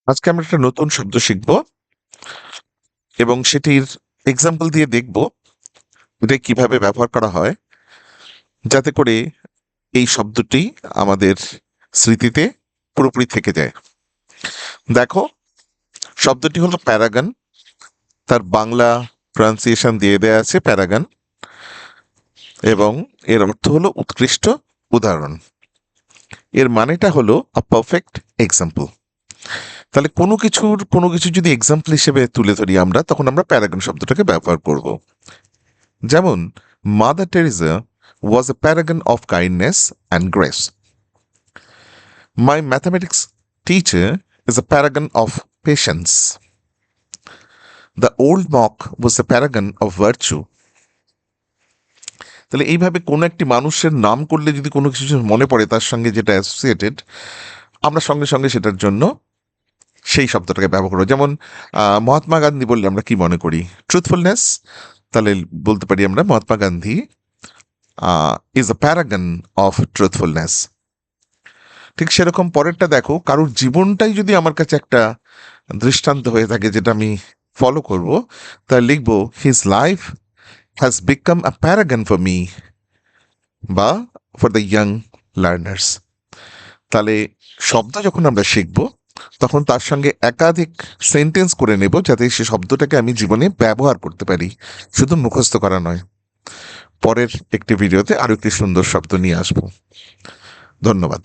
আজকে আমরা একটা নতুন শব্দ শিখব এবং সেটির এক্সাম্পল দিয়ে দেখব এটা কিভাবে ব্যবহার করা হয়, যাতে করে এই শব্দটি আমাদের স্মৃতিতে পুরোপুরি থেকে যায়। দেখো, শব্দটি হলো প্যারাগন। তার বাংলা প্রনাউন্সিয়েশন দিয়ে দেয়া আছে প্যারাগন, এবং এর অর্থ হলো উৎকৃষ্ট উদাহরণ। এর মানেটা হলো আ পারফেক্ট এক্সাম্পল। তাহলে কোনো কিছু যদি এক্সাম্পল হিসেবে তুলে ধরি আমরা, তখন আমরা প্যারাগন শব্দটাকে ব্যবহার করব। যেমন, mother Teresa was a paragon of kindness and grace. My mathematics teacher is a paragon of patience. The old monk was a paragon of virtue. তাহলে এইভাবে কোনো একটি মানুষের নাম করলে যদি কোনো কিছু মনে পড়ে তার সঙ্গে যেটা অ্যাসোসিয়েটেড, আমরা সঙ্গে সঙ্গে সেটার জন্য সেই শব্দটাকে ব্যবহার করবো। যেমন মহাত্মা গান্ধী বললে আমরা কি মনে করি? ট্রুথফুলনেস। তাহলে বলতে পারি আমরা Mahatma Gandhi is a Paragon of truthfulness. ঠিক সেরকম পরেরটা দেখো, কারোর জীবনটাই যদি আমার কাছে একটা দৃষ্টান্ত হয়ে থাকে যেটা আমি ফলো করব, তাহলে লিখবো his life has become a Paragon for me, বা ফর দ্য ইয়াং লার্নার্স। তাহলে শব্দ যখন আমরা শিখব, তখন তার সঙ্গে একাধিক সেন্টেন্স করে নেব, যাতে সে শব্দটাকে আমি জীবনে ব্যবহার করতে পারি, শুধু মুখস্থ করা নয়। পরের একটি ভিডিওতে আরো একটি সুন্দর শব্দ নিয়ে আসবো। ধন্যবাদ।